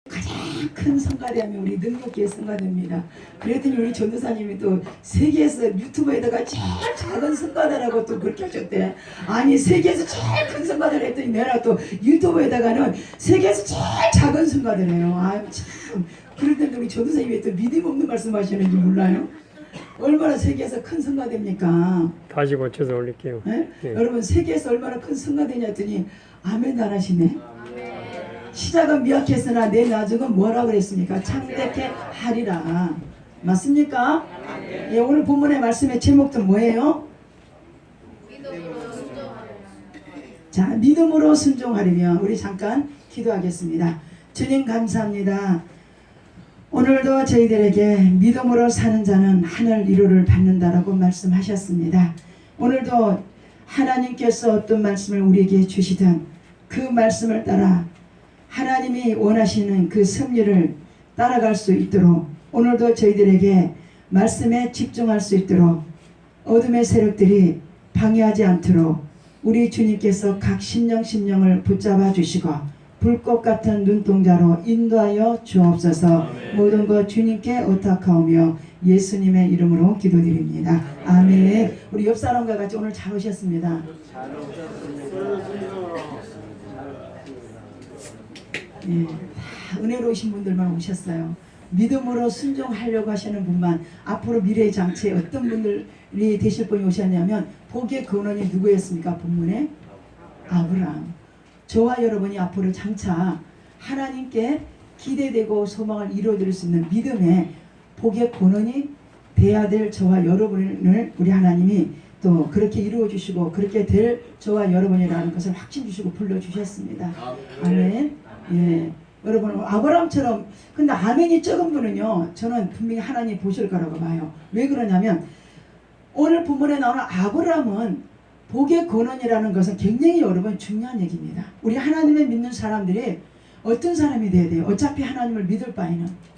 가장 큰 성가대하면 우리 능력기의 성가대입니다. 그랬더니 우리 전도사님이 또 세계에서 유튜브에다가 제일 작은 성가대라고 또 그렇게 하셨대. 아니 세계에서 제일 큰 성가대를 했더니 내가 또 유튜브에다가는 세계에서 제일 작은 성가대래요. 아유 참. 그런데 우리 전도사님이 또 믿음 없는 말씀 하시는지 몰라요? 얼마나 세계에서 큰 성가대입니까? 다시 고쳐서 올릴게요. 네? 네. 여러분 세계에서 얼마나 큰 성가대냐 했더니 아멘 안 하시네. 시작은 미약했으나 내 나중은 뭐라 그랬습니까? 창대케 하리라. 맞습니까? 예, 오늘 본문의 말씀의 제목도 뭐예요? 자, 믿음으로 순종하리며. 우리 잠깐 기도하겠습니다. 주님 감사합니다. 오늘도 저희들에게 믿음으로 사는 자는 하늘 위로를 받는다라고 말씀하셨습니다. 오늘도 하나님께서 어떤 말씀을 우리에게 주시든 그 말씀을 따라 하나님이 원하시는 그 섭리를 따라갈 수 있도록 오늘도 저희들에게 말씀에 집중할 수 있도록 어둠의 세력들이 방해하지 않도록 우리 주님께서 각 심령을 붙잡아 주시고 불꽃 같은 눈동자로 인도하여 주옵소서. 아멘. 모든 것 주님께 의탁하오며 예수님의 이름으로 기도드립니다. 아멘. 우리 옆 사람과 같이 오늘 잘 오셨습니다. 네, 다 은혜로우신 분들만 오셨어요. 믿음으로 순종하려고 하시는 분만. 앞으로 미래의 장치에 어떤 분들이 되실 분이 오셨냐면 복의 근원이 누구였습니까? 본문에 아브라함. 저와 여러분이 앞으로 장차 하나님께 기대되고 소망을 이루어드릴 수 있는 믿음의 복의 근원이 돼야 될 저와 여러분을 우리 하나님이 또 그렇게 이루어 주시고 그렇게 될 저와 여러분이라는 것을 확신 주시고 불러주셨습니다. 아멘. 예, 여러분 아브라함처럼. 근데 아멘이 적은 분은요 저는 분명히 하나님 보실 거라고 봐요. 왜 그러냐면 오늘 본문에 나오는 아브라함은 복의 근원이라는 것은 굉장히 여러분 중요한 얘기입니다. 우리 하나님을 믿는 사람들이 어떤 사람이 돼야 돼요? 어차피 하나님을 믿을 바에는.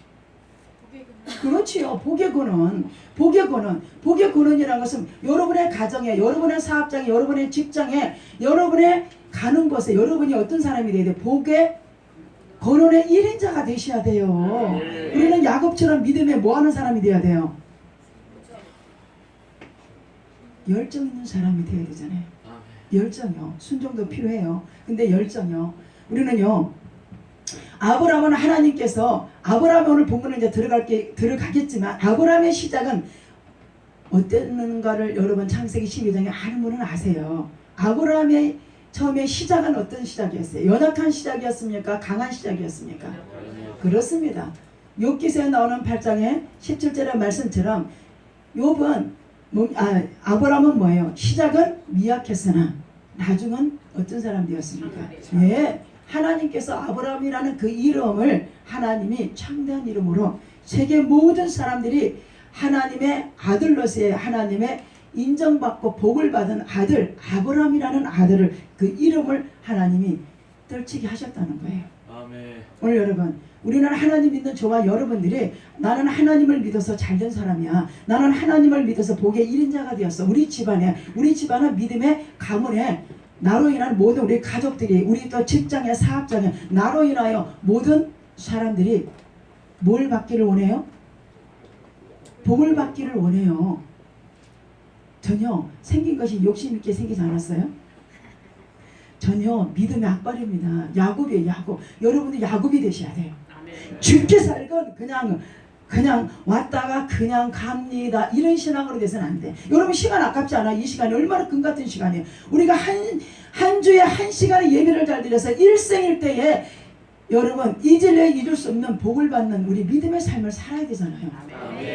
그렇지요. 복의 근원. 복의 근원. 복의 근원이라는 것은 여러분의 가정에, 여러분의 사업장에, 여러분의 직장에, 여러분의 가는 곳에 여러분이 어떤 사람이 돼야 돼요? 복의 근원의 1인자가 되셔야 돼요. 우리는 야곱처럼 믿음에 뭐하는 사람이 돼야 돼요? 열정 있는 사람이 돼야 되잖아요. 열정이요. 순종도 필요해요. 근데 열정이요. 우리는요. 아브라함은 하나님께서 아브라함 오늘 본문에 이제 들어가겠지만 아브라함의 시작은 어땠는가를 여러분 창세기 12장에 아는 분은 아세요. 아브라함의 처음에 시작은 어떤 시작이었어요? 연약한 시작이었습니까? 강한 시작이었습니까? 그렇습니다. 욥기서에 나오는 8장의 17절의 말씀처럼 욥은 아브라함은 뭐예요? 시작은 미약했으나 나중은 어떤 사람 되었습니까? 예, 하나님께서 아브라함이라는 그 이름을 하나님이 창대한 이름으로 세계 모든 사람들이 하나님의 아들로서의 하나님의 인정받고 복을 받은 아들 아브라함이라는 아들을 그 이름을 하나님이 떨치게 하셨다는 거예요. 아멘. 오늘 여러분 우리는 하나님 믿는 저와 여러분들이 나는 하나님을 믿어서 잘된 사람이야. 나는 하나님을 믿어서 복의 1인자가 되었어. 우리 집안은 믿음의 가문에 나로 인한 모든 우리 가족들이 우리 또 직장에 사업장에 나로 인하여 모든 사람들이 뭘 받기를 원해요? 복을 받기를 원해요. 전혀 생긴 것이 욕심 있게 생기지 않았어요? 전혀 믿음의 악발입니다. 야곱이에요. 야곱. 여러분이 야곱이 되셔야 돼요. 죽게 살건 그냥 왔다가 그냥 갑니다. 이런 신앙으로 돼서는 안 돼. 여러분 시간 아깝지 않아? 이 시간이 얼마나 금같은 시간이에요. 우리가 한 주에 한 시간의 예배를 잘 드려서 일생일대에 여러분 잊을래 잊을 수 없는 복을 받는 우리 믿음의 삶을 살아야 되잖아요.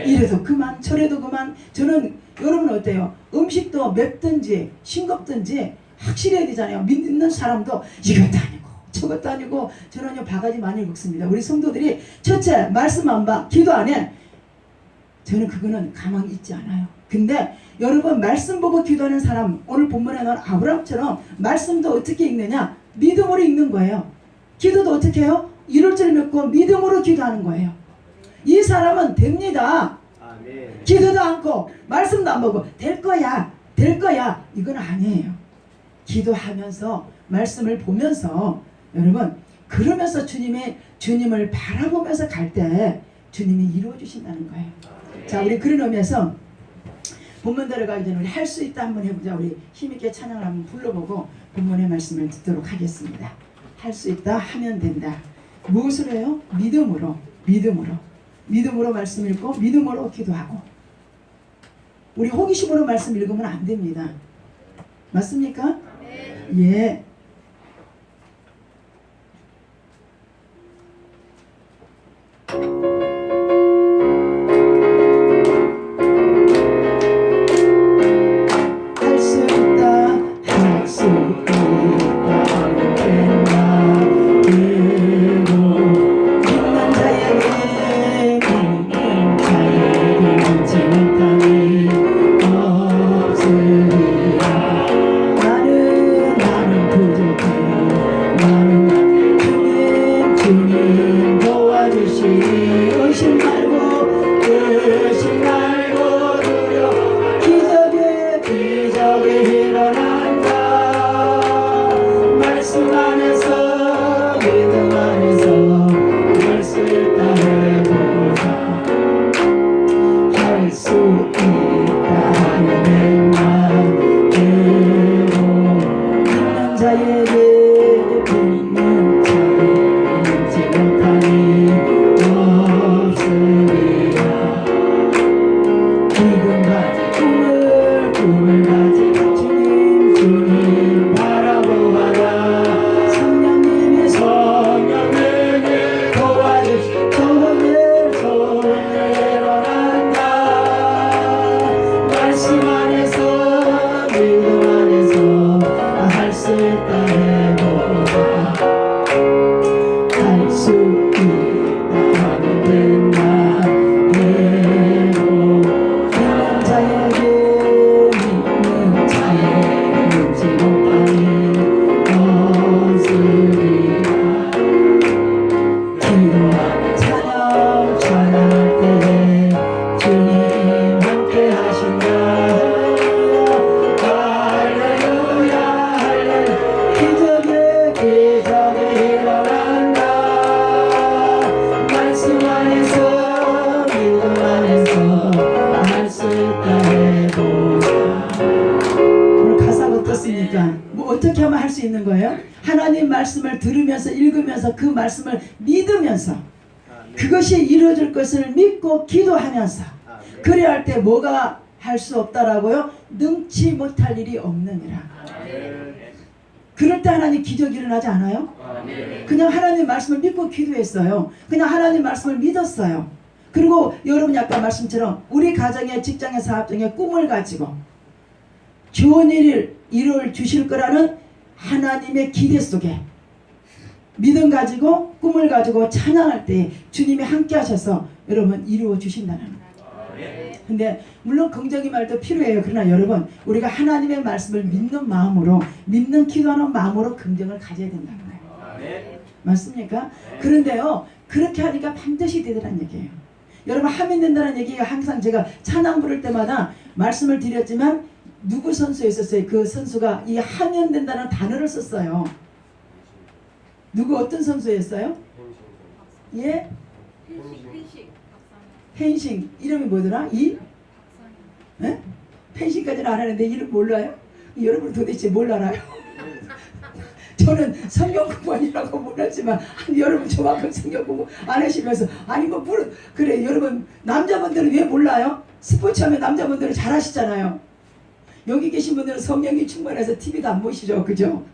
이래도 그만 저래도 그만. 저는 여러분 어때요? 음식도 맵든지 싱겁든지 확실해야 되잖아요. 믿는 사람도 이것도 아니고 저것도 아니고. 저는요 바가지 많이 먹습니다. 우리 성도들이 첫째 말씀 안 봐, 기도 안 해. 저는 그거는 가만히 있지 않아요. 근데 여러분 말씀 보고 기도하는 사람 오늘 본문에 나온 아브라함처럼 말씀도 어떻게 읽느냐? 믿음으로 읽는 거예요. 기도도 어떻게 해요? 이럴 줄 믿고 믿음으로 기도하는 거예요. 이 사람은 됩니다. 아멘. 기도도 않고 말씀도 안 보고 될 거야 이건 아니에요. 기도하면서 말씀을 보면서 여러분 그러면서 주님을 바라보면서 갈 때 주님이 이루어 주신다는 거예요. 자, 우리 그런 의미에서 본문 들어가기 전에 우리 할 수 있다 한번 해보자. 우리 힘있게 찬양을 한번 불러보고 본문의 말씀을 듣도록 하겠습니다. 할 수 있다, 하면 된다. 무엇으로 해요? 믿음으로 말씀 읽고 믿음으로 기도하고. 우리 호기심으로 말씀 읽으면 안 됩니다. 맞습니까? 예. 어떻게 하면 할 수 있는 거예요? 하나님 말씀을 들으면서 읽으면서 그 말씀을 믿으면서 그것이 이루어질 것을 믿고 기도하면서 그래야 할 때 뭐가 할 수 없다라고요? 능치 못할 일이 없느니라. 그럴 때 하나님 기적이 일어나지 않아요? 그냥 하나님 말씀을 믿고 기도했어요. 그냥 하나님 말씀을 믿었어요. 그리고 여러분이 아까 말씀처럼 우리 가정에 직장에 사업 중에 꿈을 가지고 좋은 일을 이룰 주실 거라는 하나님의 기대 속에 믿음 가지고 꿈을 가지고 찬양할 때 주님이 함께 하셔서 여러분 이루어 주신다는 거예요. 근데 물론 긍정의 말도 필요해요. 그러나 여러분 우리가 하나님의 말씀을 믿는 마음으로 믿는 기도하는 마음으로 긍정을 가져야 된다는 거예요. 맞습니까? 그런데요 그렇게 하니까 반드시 되더란 얘기예요. 여러분 하면 된다는 얘기가 항상 제가 찬양 부를 때마다 말씀을 드렸지만 누구 선수였었어요? 그 선수가 이 하면 된다는 단어를 썼어요. 누구 어떤 선수였어요? 예? 펜싱 이름이 뭐더라? 예? 펜싱까지는 알았는데 이름 몰라요? 여러분 도대체 뭘 알아요? 저는 성경 공부하느라고 몰랐지만 여러분 저만큼 성경 공부 안 하시면서 아니 뭐 그래 여러분 남자분들은 왜 몰라요? 스포츠 하면 남자분들은 잘하시잖아요. 여기 계신 분들은 성령이 충만해서 TV도 안 보시죠, 그죠?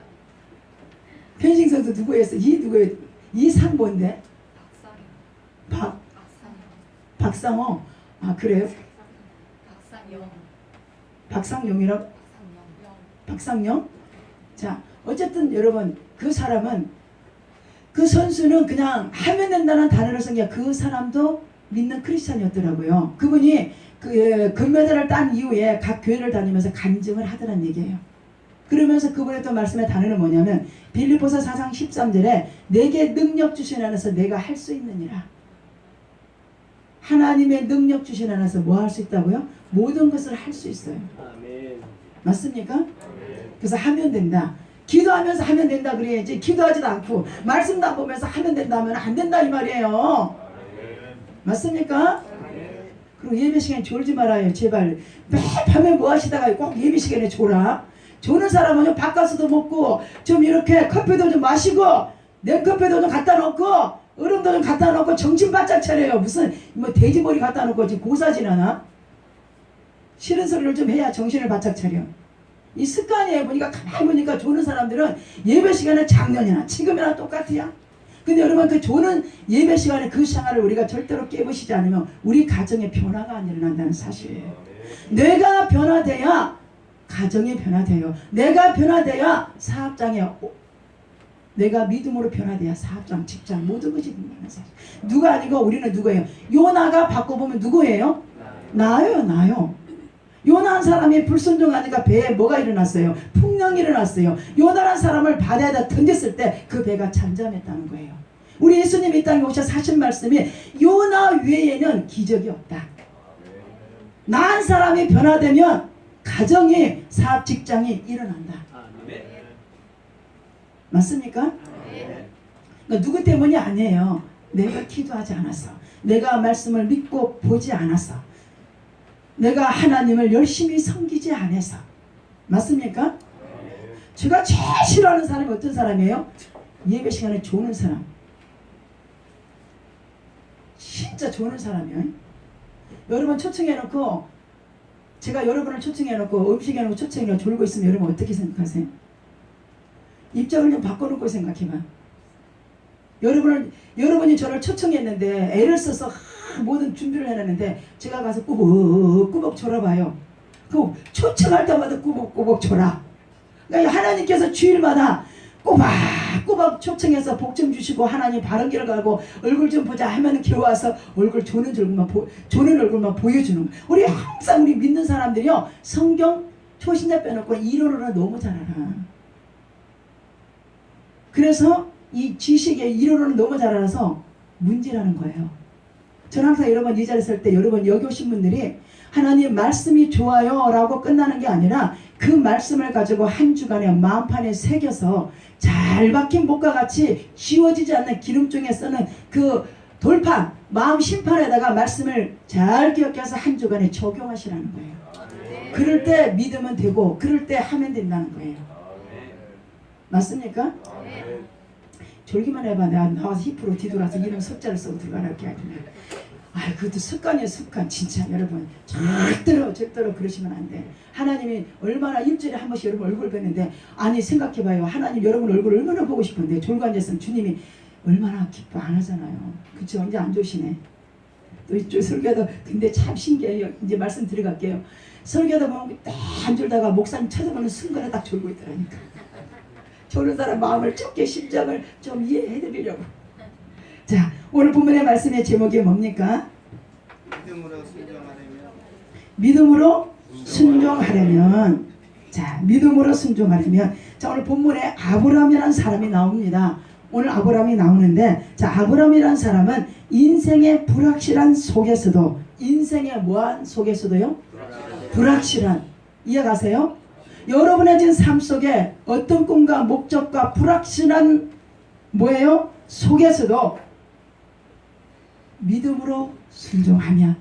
펜싱 선수 누구였어? 이 상 뭔데? 박상호. 아 그래요? 박상용이라고? 박상용? 자 어쨌든 여러분 그 사람은 그 선수는 그냥 하면 된다는 단어를 쓴 게 그 사람도 믿는 크리스찬이었더라고요. 그분이 그 금메달을 딴 이후에 각 교회를 다니면서 간증을 하더란 얘기예요. 그러면서 그분의 또 말씀의 단어는 뭐냐면 빌립보서 4장 13절에 내게 능력 주신 안에서 내가 할 수 있느니라. 하나님의 능력 주신 안에서 뭐 할 수 있다고요? 모든 것을 할 수 있어요. 맞습니까? 그래서 하면 된다. 기도하면서 하면 된다 그래야지 기도하지도 않고 말씀도 안 보면서 하면 된다 하면 안 된다 이 말이에요. 맞습니까? 그리고 예배 시간에 졸지 말아요. 제발. 매일 밤에 뭐 하시다가 꼭 예배 시간에 졸아. 조는 사람은 좀 바꿔서도 먹고 좀 이렇게 커피도 좀 마시고 냉커피도 좀 갖다 놓고 얼음도 좀 갖다 놓고 정신 바짝 차려요. 무슨 뭐 돼지머리 갖다 놓고 지금 고사지나나? 싫은 소리를 좀 해야 정신을 바짝 차려. 이 습관이에요. 보니까 가만히 보니까 조는 사람들은 예배 시간에 작년이나 지금이나 똑같아요. 근데 여러분 그 조는 예배 시간에 그 생활을 우리가 절대로 깨부시지 않으면 우리 가정에 변화가 안 일어난다는 사실이에요. 내가 변화돼야 가정이 변화돼요. 내가 변화돼야 사업장에 내가 믿음으로 변화돼야 사업장, 직장 모든 것이 된다는 사실. 누가 아니고 우리는 누구예요? 요나가 바꿔보면 누구예요? 나예요. 나요. 요나한 사람이 불순종하니까 배에 뭐가 일어났어요? 풍랑이 일어났어요. 요나란 사람을 바다에다 던졌을 때 그 배가 잠잠했다는 거예요. 우리 예수님이 이 땅에 오셔서 하신 말씀이 요나 외에는 기적이 없다. 나한 사람이 변화되면 가정이 사업 직장이 일어난다. 맞습니까? 그러니까 누구 때문이 아니에요. 내가 기도하지 않았어. 내가 말씀을 믿고 보지 않았어. 내가 하나님을 열심히 섬기지 않아서. 맞습니까? 제가 제일 싫어하는 사람이 어떤 사람이에요? 예배 시간에 조는 사람. 진짜 조는 사람이에요. 여러분 초청해놓고 제가 여러분을 초청해놓고 음식해놓고 초청해놓고 졸고 있으면 여러분 어떻게 생각하세요? 입장을 좀 바꿔놓고 생각해봐. 여러분이 저를 초청했는데 애를 써서 모든 준비를 해놨는데 제가 가서 꾸벅꾸벅 졸아봐요. 그 초청할 때마다 꾸벅꾸벅 졸아. 그러니까 하나님께서 주일마다 꼬박꼬박 초청해서 복 좀 주시고 하나님 바른 길을 가고 얼굴 좀 보자 하면 교회 와서 얼굴 조는 얼굴만 보여주는 거예요. 우리 항상 우리 믿는 사람들이요 성경 초신자 빼놓고 이론으로 너무 잘 알아. 그래서 이 지식의 이론을 너무 잘 알아서 문제라는 거예요. 저는 항상 여러분 이 자리에 설 때 여러분 여기 오신 분들이 하나님 말씀이 좋아요 라고 끝나는 게 아니라 그 말씀을 가지고 한 주간에 마음판에 새겨서 잘 박힌 목과 같이 지워지지 않는 기름종에 쓰는 그 돌판 마음 심판에다가 말씀을 잘 기억해서 한 주간에 적용하시라는 거예요. 그럴 때 믿으면 되고 그럴 때 하면 된다는 거예요. 맞습니까? 졸기만 해봐. 내가 나와서 힙으로 뒤돌아서 이름 석자를 쓰고 들어가라 이렇게 하잖아요. 아, 그것도 습관이에요. 습관. 진짜 여러분 절대로 그러시면 안 돼. 하나님이 얼마나 일주일에 한 번씩 여러분 얼굴 뵙는데 아니 생각해봐요. 하나님 여러분 얼굴 얼마나 보고 싶은데 졸고 앉았으면 주님이 얼마나 기뻐 안 하잖아요. 그쵸? 이제 안 좋으시네. 또 이쪽 설교도 근데 참 신기해요. 이제 말씀 들어갈게요. 설교다 보면 딱 졸다가 목사님 쳐다보는 순간에 딱 졸고 있더라니까. 졸은 사람 마음을 좁게 심장을 좀 이해해드리려고. 자, 오늘 본문의 말씀의 제목이 뭡니까? 믿음으로 순종하려면. 자, 믿음으로 순종하려면. 자, 오늘 본문에 아브라함이라는 사람이 나옵니다. 오늘 아브라함이 나오는데, 자, 아브라함이라는 사람은 인생의 불확실한 속에서도, 인생의 뭐한 속에서도요? 불확실한. 이해가세요? 여러분의 지금 삶 속에 어떤 꿈과 목적과 불확실한 뭐예요? 속에서도 믿음으로 순종하면.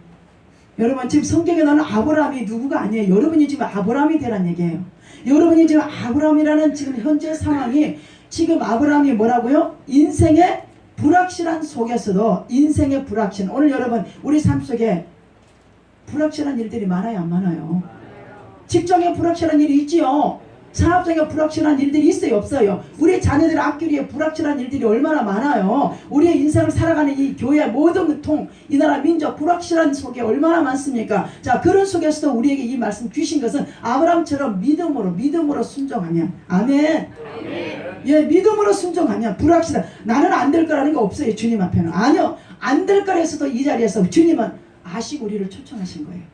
여러분 지금 성경에 나오는 아브라함이 누구가 아니에요. 여러분이 지금 아브라함이 되란 얘기예요. 여러분이 지금 아브라함이라는 지금 현재 상황이 지금 아브라함이 뭐라고요? 인생의 불확실한 속에서도 인생의 불확실. 오늘 여러분 우리 삶 속에 불확실한 일들이 많아요, 안 많아요? 직장에 불확실한 일이 있지요. 산업적인 불확실한 일들이 있어요, 없어요? 우리 자녀들 앞길에 불확실한 일들이 얼마나 많아요. 우리의 인생을 살아가는 이 교회 모든 통, 이 나라 민족 불확실한 속에 얼마나 많습니까? 자, 그런 속에서도 우리에게 이 말씀 주신 것은 아브라함처럼 믿음으로 순종하면. 아멘. 예, 믿음으로 순종하면 불확실한, 나는 안 될 거라는 거 없어요, 주님 앞에는. 아니요, 안 될 거라 해서도 이 자리에서 주님은 아시고 우리를 초청하신 거예요.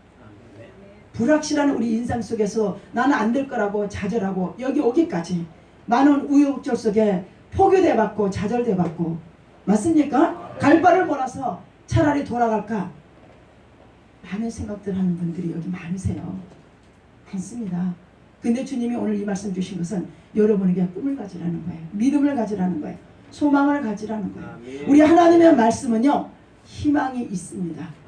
불확실한 우리 인생 속에서 나는 안 될 거라고 좌절하고 여기 오기까지 많은 우여곡절 속에 포교대 받고 좌절대 받고. 맞습니까? 갈 바를 몰라서 차라리 돌아갈까 많은 생각들 하는 분들이 여기 많으세요. 많습니다. 근데 주님이 오늘 이 말씀 주신 것은 여러분에게 꿈을 가지라는 거예요. 믿음을 가지라는 거예요. 소망을 가지라는 거예요. 우리 하나님의 말씀은요, 희망이 있습니다.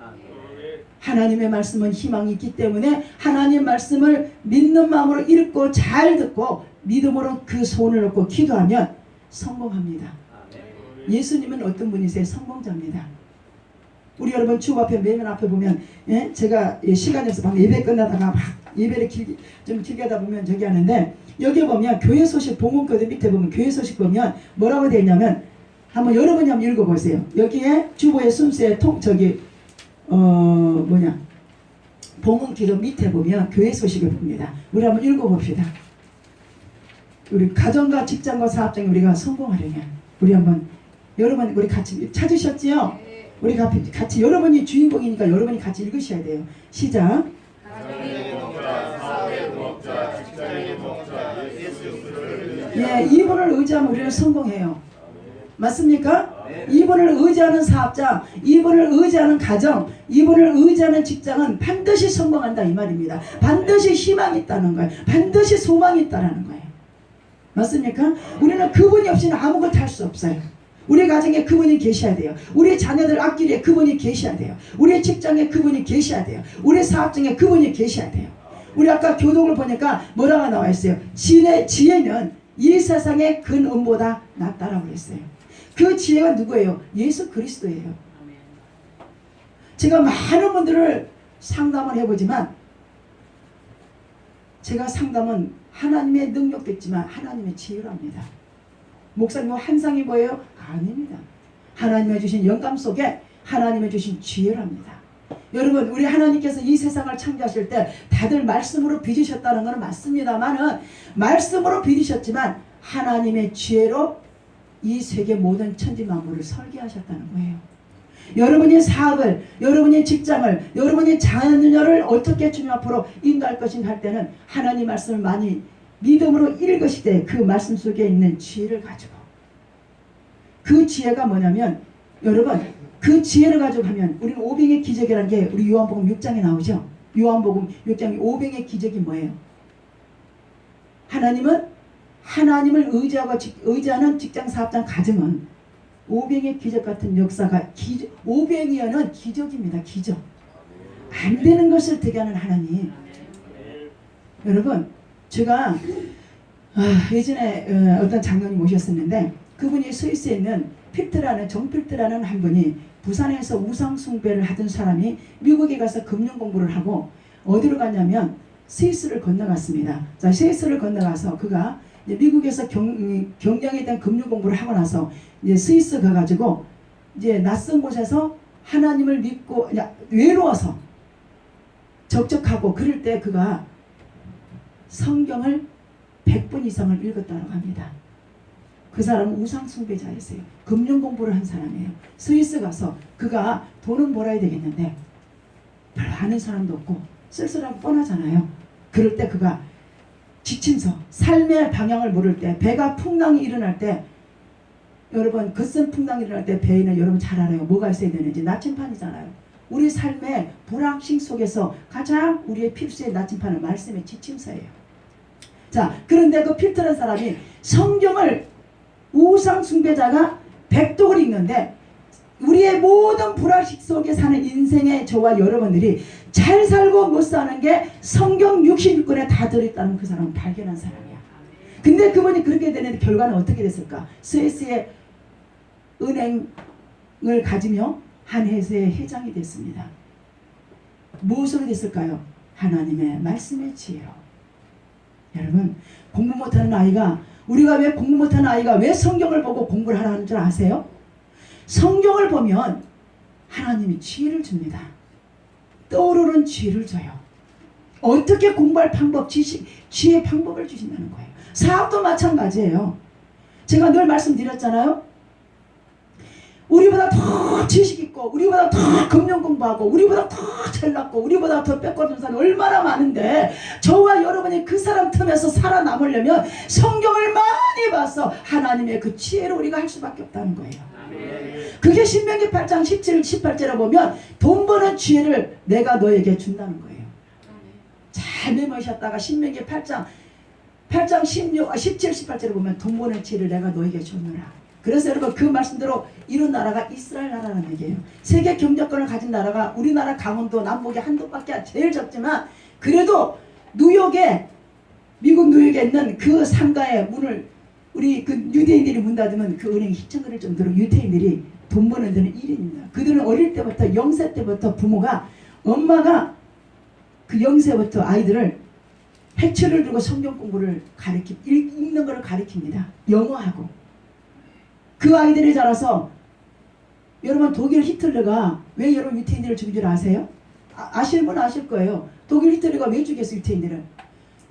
하나님의 말씀은 희망이 있기 때문에 하나님 말씀을 믿는 마음으로 읽고 잘 듣고 믿음으로 그 소원을 얻고 기도하면 성공합니다. 예수님은 어떤 분이세요? 성공자입니다. 우리 여러분 주 앞에 매면 앞에 보면, 예? 제가 시간이 없어서 방금 예배 끝나다가 막 예배를 좀 길게 하다 보면 저기 하는데, 여기 보면 교회 소식 봉헌교대 밑에 보면 교회 소식 보면 뭐라고 되어 있냐면, 한번 여러분이 한번 읽어보세요. 여기에 주보의 순수의 봉헌기도 밑에 보면 교회 소식을 봅니다. 우리 한번 읽어봅시다. 우리 가정과 직장과 사업장에 우리가 성공하려면 우리 한번, 여러분 우리 같이 찾으셨지요? 우리 같이, 여러분이 주인공이니까 여러분이 같이 읽으셔야 돼요. 시작. 예, 이분을 의지하면 우리는 성공해요. 맞습니까? 이분을 의지하는 사업자, 이분을 의지하는 가정, 이분을 의지하는 직장은 반드시 성공한다 이 말입니다. 반드시 희망이 있다는 거예요. 반드시 소망이 있다는 거예요. 맞습니까? 우리는 그분이 없이는 아무것도 할 수 없어요. 우리 가정에 그분이 계셔야 돼요. 우리 자녀들 앞길에 그분이 계셔야 돼요. 우리 직장에 그분이 계셔야 돼요. 우리 사업장에 그분이 계셔야 돼요. 우리 아까 교독을 보니까 뭐라고 나와 있어요? 지혜는 이 세상의 근음보다 낫다라고 그랬어요. 그 지혜가 누구예요? 예수 그리스도예요. 제가 많은 분들을 상담을 해보지만, 제가 상담은 하나님의 능력도 있지만 하나님의 지혜랍니다. 목사님 환상이 뭐예요? 아닙니다. 하나님의 주신 영감 속에 하나님의 주신 지혜랍니다. 여러분, 우리 하나님께서 이 세상을 창조하실 때 다들 말씀으로 빚으셨다는 것은 맞습니다만은, 말씀으로 빚으셨지만 하나님의 지혜로 이 세계 모든 천지 만물을 설계하셨다는 거예요. 여러분의 사업을, 여러분의 직장을, 여러분의 자녀를 어떻게 주님 앞으로 인도할 것인가 할 때는 하나님 말씀을 많이 믿음으로 읽으시되 그 말씀 속에 있는 지혜를 가지고, 그 지혜가 뭐냐면, 여러분 그 지혜를 가지고 하면 우리는 오병의 기적이라는 게 우리 요한복음 6장에 나오죠. 요한복음 6장 오병의 기적이 뭐예요? 하나님을 의지하는 직장, 사업장, 가정은 오병의 기적 같은 역사가, 오병이어는 기적입니다. 기적. 안 되는 것을 되게 하는 하나님. 여러분, 제가 예전에 어떤 장로님 오셨었는데, 그분이 스위스에 있는 정 필트라는 한 분이 부산에서 우상 숭배를 하던 사람이 미국에 가서 금융 공부를 하고 어디로 갔냐면 스위스를 건너갔습니다. 자, 스위스를 건너가서 그가 이제 미국에서 경영에 대한 금융 공부를 하고 나서 이제 스위스 가가지고 이제 낯선 곳에서 하나님을 믿고 외로워서 적적하고 그럴 때 그가 성경을 100번 이상을 읽었다고 합니다. 그 사람은 우상 숭배자였어요. 금융 공부를 한 사람이에요. 스위스 가서 그가 돈은 벌어야 되겠는데 별로 아는 사람도 없고 쓸쓸하고 뻔하잖아요. 그럴 때 그가 지침서, 삶의 방향을 모를 때, 배가 풍랑이 일어날 때, 여러분 거센 풍랑이 일어날 때 배에는 여러분 잘 알아요. 뭐가 있어야 되는지. 나침판이잖아요. 우리 삶의 불확신 속에서 가장 우리의 필수의 나침판은 말씀의 지침서예요. 자, 그런데 그 필터라는 사람이 성경을, 우상 숭배자가 백독을 읽는데 우리의 모든 불확신 속에 사는 인생의 저와 여러분들이 잘 살고 못 사는 게 성경 66권에 다 들어있다는 그 사람은 발견한 사람이야. 근데 그분이 그렇게 되는데 결과는 어떻게 됐을까? 스위스의 은행을 가지며 한 회사의 회장이 됐습니다. 무엇으로 됐을까요? 하나님의 말씀의 지혜로. 여러분, 공부 못하는 아이가, 우리가 왜 공부 못하는 아이가 왜 성경을 보고 공부를 하라는 줄 아세요? 성경을 보면 하나님이 지혜를 줍니다. 떠오르는 지혜를 줘요. 어떻게 공부할 방법, 지혜 방법을 주신다는 거예요. 사업도 마찬가지예요. 제가 늘 말씀드렸잖아요. 우리보다 더 지식 있고, 우리보다 더 금융 공부하고, 우리보다 더 잘났고, 우리보다 더 빼꼼한 사람이 얼마나 많은데, 저와 여러분이 그 사람 틈에서 살아남으려면 성경을 많이 봐서 하나님의 그 지혜로 우리가 할 수밖에 없다는 거예요. 그게 신명기 8장 17, 18절에 보면 돈 버는 지혜를 내가 너에게 준다는 거예요. 잘 메모하셨다가 신명기 8장 8장 17, 18절에 보면 돈 버는 지혜를 내가 너에게 줬노라. 그래서 여러분 그 말씀대로 이룬 나라가 이스라엘 나라라는 얘기예요. 세계 경제권을 가진 나라가 우리나라 강원도 남북에 한도밖에 제일 적지만 그래도 뉴욕에 미국 뉴욕에 있는 그 상가의 문을 우리 그 유대인들이 문 닫으면 그 은행이 휘청거릴 정도로 유대인들이 돈 버는 데는 1인입니다. 그들은 어릴 때부터 0세 때부터 부모가 엄마가 그 0세부터 아이들을 해초를 들고 성경 공부를 읽는 것을 가르칩니다. 영어하고. 그 아이들이 자라서 여러분 독일 히틀러가 왜 여러분 유태인들을 죽인 줄 아세요? 아시는 분 아실 거예요. 독일 히틀러가 왜 죽였어 유태인들을?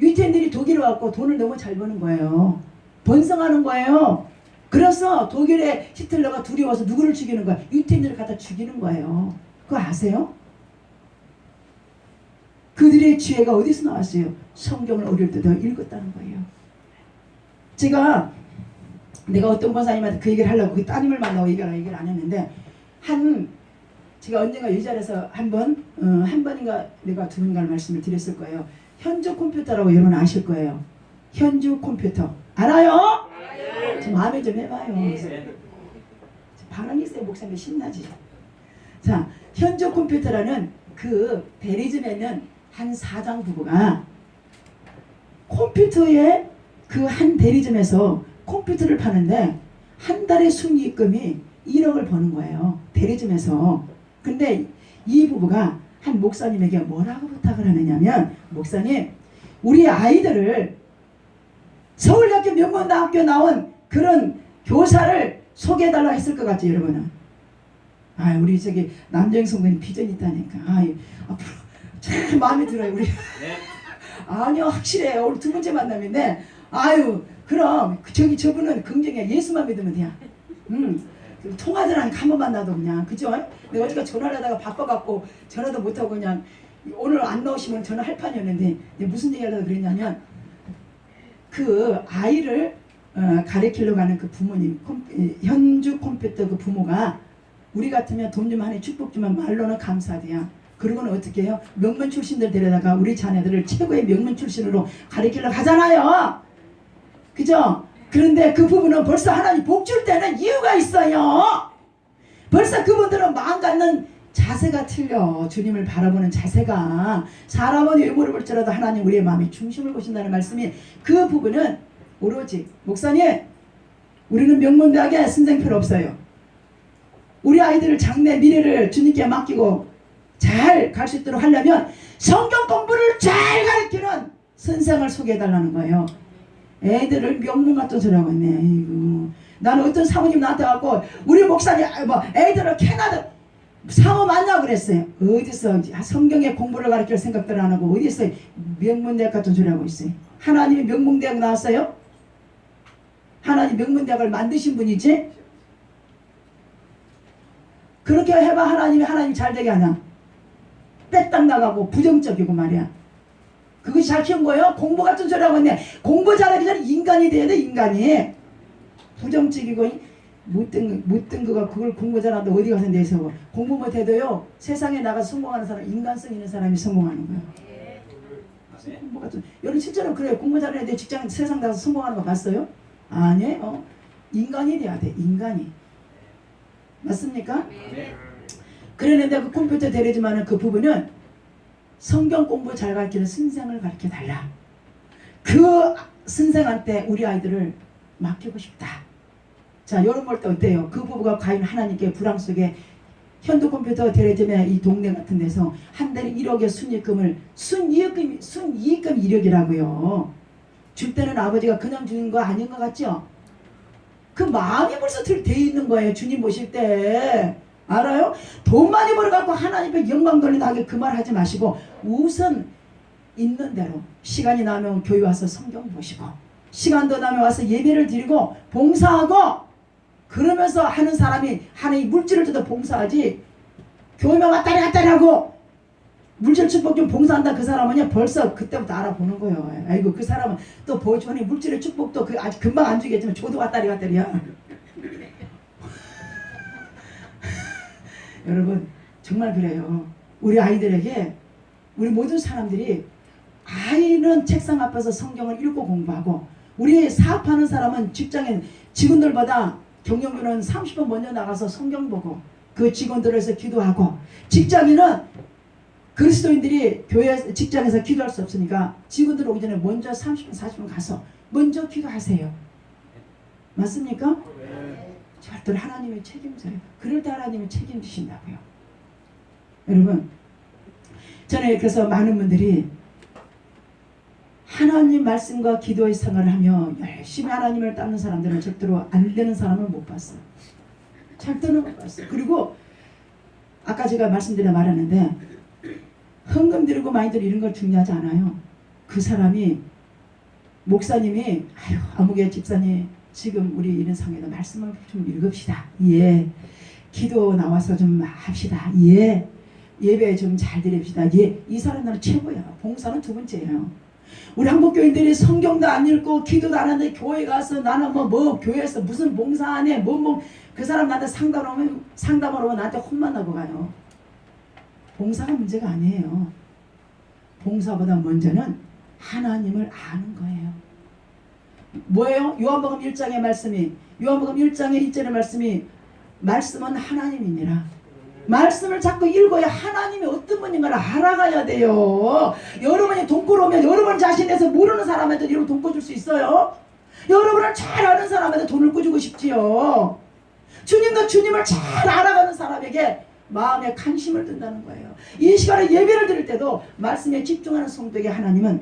유태인들이 독일에 왔고 돈을 너무 잘 버는 거예요. 번성하는 거예요. 그래서 독일의 히틀러가 두려워서 누구를 죽이는 거야? 유태인들을 갖다 죽이는 거예요. 그거 아세요? 그들의 지혜가 어디서 나왔어요? 성경을 어릴 때도 읽었다는 거예요. 내가 어떤 권사님한테 그 얘기를 하려고 그 따님을 만나고 얘기를 안 했는데 제가 언젠가 이 자리에서 한 번인가 내가 두 번인가 말씀을 드렸을 거예요. 현주 컴퓨터라고 여러분 아실 거예요. 현주 컴퓨터 알아요? 좀 마음에 좀 해봐요. 반응이 있어요. 목사님 신나지. 자, 현주 컴퓨터라는 그 대리점에는 한 사장 부부가 컴퓨터에 그 한 대리점에서 컴퓨터를 파는데 한 달에 순이익금이 1억을 버는 거예요. 대리점에서. 근데 이 부부가 한 목사님에게 뭐라고 부탁을 하느냐면 목사님 우리 아이들을 서울대학교 명문대학교 나온 그런 교사를 소개해달라고 했을 것 같죠 여러분은. 우리 저기 남정 성도님 비전이 있다니까. 앞으로 참 마음에 들어요 우리. 네. 아니요 확실해요. 오늘 두 번째 만남인데 그럼 저분은 긍정이야. 예수만 믿으면 돼요. 통화들 한 번 만나도 그냥 그죠? 내가 어저께 전화를 하다가 바빠갖고 전화도 못하고 그냥 오늘 안 나오시면 전화할 판이었는데 무슨 얘기 하려고 그랬냐면 그 아이를 가르치려고 하는 그 부모님 현주 컴퓨터 그 부모가 우리 같으면 돈 좀 하니 축복 주면 말로는 감사돼요. 그리고는 어떻게 해요? 명문 출신들 데려다가 우리 자녀들을 최고의 명문 출신으로 가르치려고 하잖아요. 그죠? 그런데 그 부분은 벌써 하나님 복 줄 때는 이유가 있어요. 벌써 그분들은 마음 갖는 자세가 틀려. 주님을 바라보는 자세가. 사람은 외모를 볼지라도 하나님 우리의 마음의 중심을 보신다는 말씀이 그 부분은 오로지 목사님 우리는 명문대학에 선생 필요 없어요. 우리 아이들을 장래 미래를 주님께 맡기고 잘 갈 수 있도록 하려면 성경 공부를 잘 가르치는 선생을 소개해달라는 거예요. 애들을 명문 같은 소리 하고 있네. 아이고. 나는 어떤 사모님 나한테 와서 우리 목사님 애들을 캐나다 사모 맞냐 그랬어요. 어디서 성경의 공부를 가르칠 생각들 안 하고 어디서 명문대학 같은 소리 하고 있어요. 하나님이 명문대학 나왔어요? 하나님 명문대학을 만드신 분이지? 그렇게 해봐 하나님 잘되게 하냐? 빼딱 나가고 부정적이고 말이야. 그것이 잘 키운 거예요? 공부 같은 소리 하고 있네. 공부 잘하기 전에 인간이 돼야 돼. 인간이. 부정적이고 못된 거가 그걸 공부 잘하는데 어디 가서 내세워. 공부 못해도요. 세상에 나가서 성공하는 사람 인간성 있는 사람이 성공하는 거예요. 공부 같은 여러분 실제로 그래요. 공부 잘해야 돼. 직장 세상 나가서 성공하는 거 봤어요? 아니에요. 인간이 돼야 돼. 인간이. 맞습니까? 그랬는데 그 컴퓨터 대리지만은 그 부분은 성경 공부 잘 가르치는 선생을 가르쳐 달라. 그 선생한테 우리 아이들을 맡기고 싶다. 자, 여러분 볼 때 어때요? 그 부부가 과연 하나님께 불황 속에 현도 컴퓨터 대리점에 이 동네 같은 데서 한 달에 1억의 순이익금 1억이라고요. 줄 때는 아버지가 그냥 주는 거 아닌 것 같죠? 그 마음이 벌써 돼 있는 거예요. 주님 모실 때. 알아요? 돈 많이 벌어갖고 하나님께 영광 돌리나게 그 말 하지 마시고 우선 있는 대로 시간이 나면 교회 와서 성경 보시고 시간도 나면 와서 예배를 드리고 봉사하고 그러면서 하는 사람이 하나님 물질을 줘도 봉사하지 교회만 왔다리 하고 물질 축복 좀 봉사한다 그 사람은요 벌써 그때부터 알아보는 거예요. 아이고 그 사람은 또 보여주니 물질의 축복도 그 아직 금방 안 주겠지만 줘도 왔다리야. 여러분 정말 그래요. 우리 아이들에게 우리 모든 사람들이 아이는 책상 앞에서 성경을 읽고 공부하고 우리 사업하는 사람은 직장인 직원들보다 경영주는 30분 먼저 나가서 성경 보고 그 직원들에서 기도하고 직장인은 그리스도인들이 교회 직장에서 기도할 수 없으니까 직원들 오기 전에 먼저 30분 40분 가서 먼저 기도하세요. 맞습니까? 절대로 하나님이 책임져요. 그럴 때 하나님이 책임지신다고요. 여러분 저는 그래서 많은 분들이 하나님 말씀과 기도의 생활을 하며 열심히 하나님을 따르는 사람들은 절대로 안 되는 사람을 못 봤어요. 절대로 못 봤어요. 그리고 아까 제가 말씀드려 말했는데 헌금 드리고 많이 드리고 이런 걸 중요하지 않아요. 그 사람이 목사님이 아유 아무개 집사님 지금 우리 이런 상황에도 말씀을 좀 읽읍시다. 예. 기도 나와서 좀 합시다. 예. 예배 좀 잘 드립시다. 예. 이 사람들은 최고야. 봉사는 두 번째예요. 우리 한국교인들이 성경도 안 읽고 기도도 안 하는데 교회 가서 나는 뭐 교회에서 무슨 봉사 안 해. 그 사람 나한테 상담을 오면 나한테 혼만 나고 가요. 봉사가 문제가 아니에요. 봉사보다 먼저는 하나님을 아는 거예요. 뭐예요? 요한복음 1장의 말씀이 요한복음 1장의 1절의 말씀이 말씀은 하나님이니라. 말씀을 자꾸 읽어야 하나님이 어떤 분인가를 알아가야 돼요. 여러분이 돈꾸러우면 여러분 자신에서 모르는 사람한테 여러분 돈 꿔줄 수 있어요? 여러분을 잘 아는 사람한테 돈을 꿔주고 싶지요. 주님도 주님을 잘 알아가는 사람에게 마음에 관심을 둔다는 거예요. 이 시간에 예배를 드릴 때도 말씀에 집중하는 성도에게 하나님은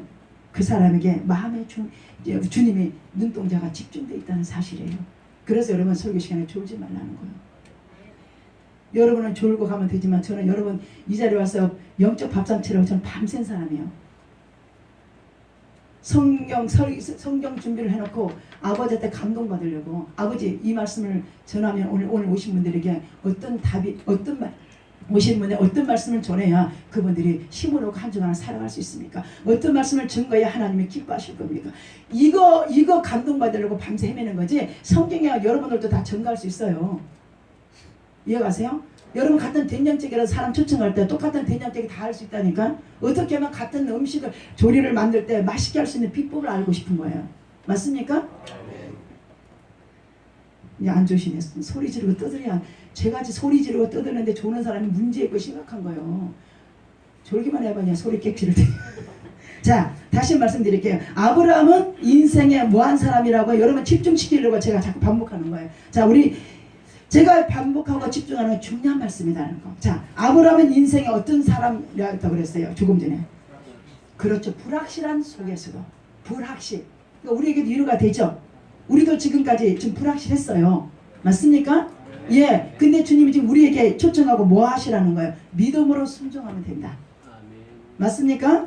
그 사람에게 마음에 주님의 눈동자가 집중되어 있다는 사실이에요. 그래서 여러분 설교 시간에 졸지 말라는 거예요. 여러분은 졸고 가면 되지만 저는 여러분 이 자리에 와서 영적 밥상 차리고 저는 밤샌 사람이에요. 성경 준비를 해놓고 아버지한테 감동받으려고 아버지 이 말씀을 전하면 오늘 오신 분들에게 오신 분에 어떤 말씀을 전해야 그분들이 힘을 얻고 한 주간을 살아갈 수 있습니까? 어떤 말씀을 전거해야 하나님이 기뻐하실 겁니까? 이거 감동받으려고 밤새 헤매는 거지 성경에 여러분들도 다 전가할 수 있어요. 이해가세요? 여러분 같은 된장찌개라서 사람 초청할 때 똑같은 된장찌개 다 할 수 있다니까. 어떻게 하면 같은 음식을 조리를 만들 때 맛있게 할 수 있는 비법을 알고 싶은 거예요. 맞습니까? 이제 안 조심해. 소리 지르고 떠들어야 제같이 소리 지르고 떠드는데 조는 사람이 문제 있고 심각한 거예요. 졸기만 해봐 그냥 소리 깨치를 때. 자 다시 말씀드릴게요. 아브라함은 인생에 뭐한 사람이라고 여러분 집중시키려고 제가 자꾸 반복하는 거예요. 자 제가 반복하고 집중하는 중요한 말씀이라는 거. 자, 아브라함은 인생에 어떤 사람이라고 그랬어요? 조금 전에. 그렇죠. 불확실한 속에서도. 불확실. 그러니까 우리에게도 위로가 되죠. 우리도 지금까지 좀 불확실했어요. 맞습니까? 예. 근데 주님이 지금 우리에게 초청하고 뭐 하시라는 거예요? 믿음으로 순종하면 된다. 맞습니까?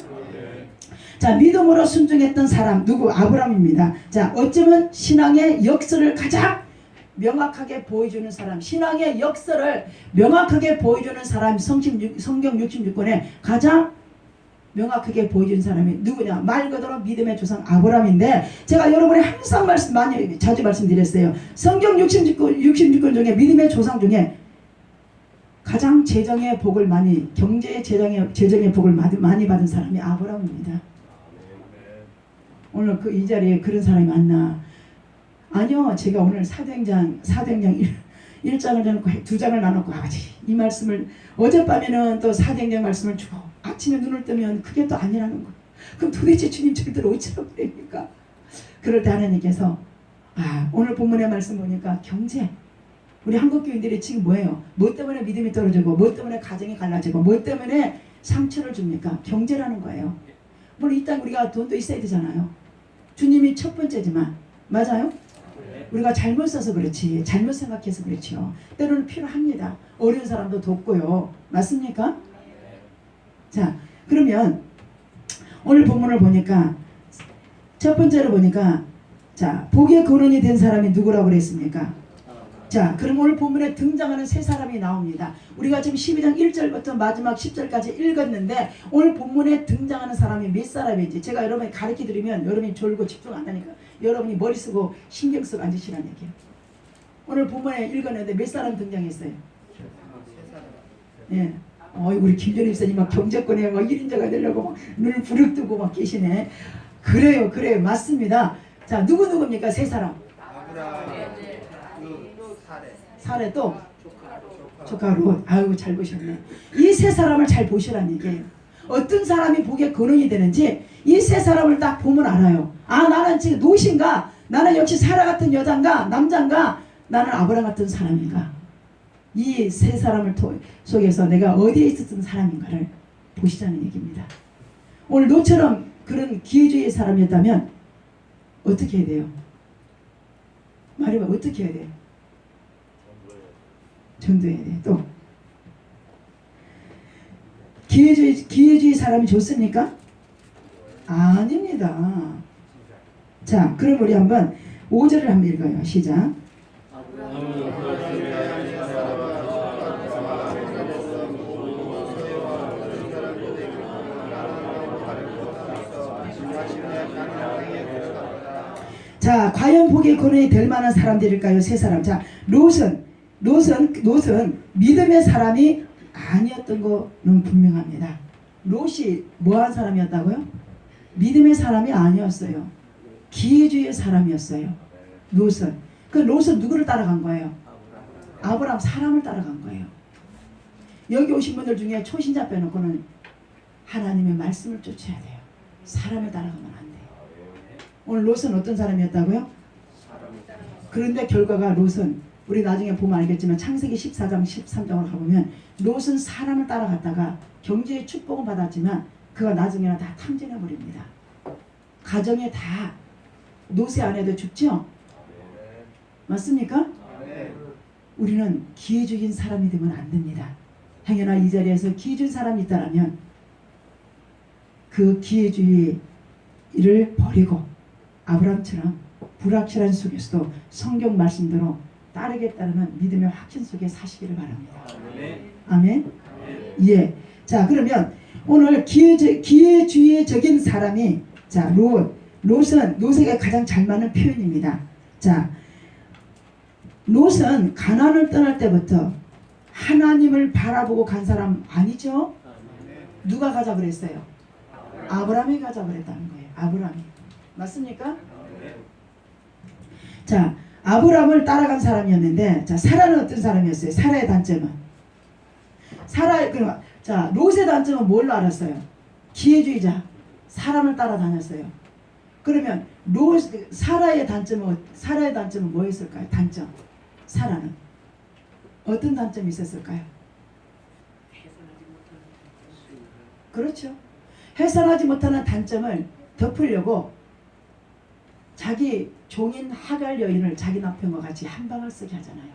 자, 믿음으로 순종했던 사람 누구? 아브라함입니다. 자, 어쩌면 신앙의 역사를 가장 명확하게 보여주는 사람, 신앙의 역사를 명확하게 보여주는 사람, 성경 66권에 가장 명확하게 보여주는 사람이 누구냐? 말 그대로 믿음의 조상 아브라함인데 제가 여러분이 항상 자주 말씀드렸어요. 성경 66권 중에 믿음의 조상 중에 가장 재정의 복을 경제의 재정의 복을 많이 받은 사람이 아브라함입니다. 오늘 이 자리에 그런 사람이 많나? 아니요. 제가 오늘 사도행전 1장을 나누고 2장을 나눴고 아버지 이 말씀을 어젯밤에는 또 사도행전 말씀을 주고 아침에 눈을 뜨면 그게 또 아니라는 거예요. 그럼 도대체 주님 절대로 어찌라고 그럽니까? 그럴 때 하나님께서 오늘 본문의 말씀 보니까 경제 우리 한국교인들이 지금 뭐예요? 뭐 때문에 믿음이 떨어지고 뭐 때문에 가정이 갈라지고 뭐 때문에 상처를 줍니까? 경제라는 거예요. 물론 이 땅 우리가 돈도 있어야 되잖아요. 주님이 첫 번째지만 맞아요? 우리가 잘못 써서 그렇지 잘못 생각해서 그렇죠. 때로는 필요합니다. 어려운 사람도 돕고요. 맞습니까? 자 그러면 오늘 본문을 보니까 첫 번째로 보니까 자 복의 근원이 된 사람이 누구라고 그랬습니까? 자 그럼 오늘 본문에 등장하는 세 사람이 나옵니다. 우리가 지금 12장 1절부터 마지막 10절까지 읽었는데 오늘 본문에 등장하는 사람이 몇 사람인지 제가 여러분이 가르쳐 드리면 여러분이 졸고 집중 안 하니까 여러분이 머리 쓰고 신경 쓰고 앉으시라는 얘기예요. 오늘 본문에 읽었는데 몇 사람 등장했어요? 예. 우리 김전희 목사님 막 경제권에 막 1인자가 되려고 막 눈을 부릅뜨고 막 계시네. 그래요, 맞습니다. 자, 누구입니까? 세 사람. 사례 또 조카 롯. 아유, 잘 보셨네. 이 세 사람을 잘 보시라는 얘기예요. 어떤 사람이 보기에 근원이 되는지 이 세 사람을 딱 보면 알아요. 아, 나는 지금 롯인가? 나는 역시 사라 같은 여잔가? 남잔가? 나는 아브라함 같은 사람인가? 이 세 사람을 속에서 내가 어디에 있었던 사람인가를 보시자는 얘기입니다. 오늘 롯처럼 그런 기회주의 사람이었다면 어떻게 해야 돼요? 말해봐, 어떻게 해야 돼요? 전도해야 돼. 또 기회주의 사람이 좋습니까? 아닙니다. 자, 그럼 우리 한번 5절을 한번 읽어요. 시작. 자, 과연 보기에 근원이 될 만한 사람들일까요? 세 사람. 자, 롯은 믿음의 사람이 아니었던 거는 분명합니다. 롯이 뭐한 사람이었다고요? 믿음의 사람이 아니었어요. 기회주의의 사람이었어요. 롯은. 그 롯은 누구를 따라간 거예요? 아브라함 사람을 따라간 거예요. 여기 오신 분들 중에 초신자 빼놓고는 하나님의 말씀을 쫓아야 돼요. 사람을 따라가면 안 돼요. 오늘 롯은 어떤 사람이었다고요? 그런데 결과가 롯은 우리 나중에 보면 알겠지만 창세기 14장 13장으로 가보면 롯은 사람을 따라갔다가 경제의 축복은 받았지만 그가 나중에는 다 탕진해버립니다. 가정에 다 롯의 아내도 죽죠? 맞습니까? 우리는 기회주의인 사람이 되면 안 됩니다. 행여나 이 자리에서 기회주의인 사람이 있다면 그 기회주의를 버리고 아브라함처럼 불확실한 속에서도 성경 말씀대로 따르겠다는 믿음의 확신 속에 사시기를 바랍니다. 아멘. 예. 자, 그러면 오늘 기회주의적인 사람이 자, 롯은 롯에게 가장 잘 맞는 표현입니다. 자, 롯은 가나안을 떠날 때부터 하나님을 바라보고 간 사람 아니죠? 누가 가자 그랬어요? 아브라함이 가자 그랬다는 거예요. 아브라함이. 맞습니까? 자, 아브라함을 따라간 사람이었는데, 자, 사라는 어떤 사람이었어요? 사라의 단점은? 자, 롯의 단점은 뭘로 알았어요? 기회주의자. 사람을 따라다녔어요. 그러면 사라의 단점은 뭐였을까요? 단점. 사라는 어떤 단점이 있었을까요? 그렇죠. 해산하지 못하는 단점을 덮으려고 자기 종인 하갈 여인을 자기 남편과 같이 한 방을 쓰게 하잖아요.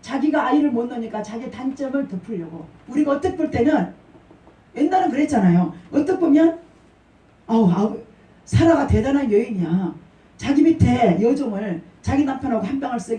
자기가 아이를 못 낳으니까 자기 단점을 덮으려고. 우리가 어떻게 볼 때는 옛날은 그랬잖아요. 어떻게 보면 사라가 대단한 여인이야. 자기 밑에 여종을 자기 남편하고 한 방을 쓰게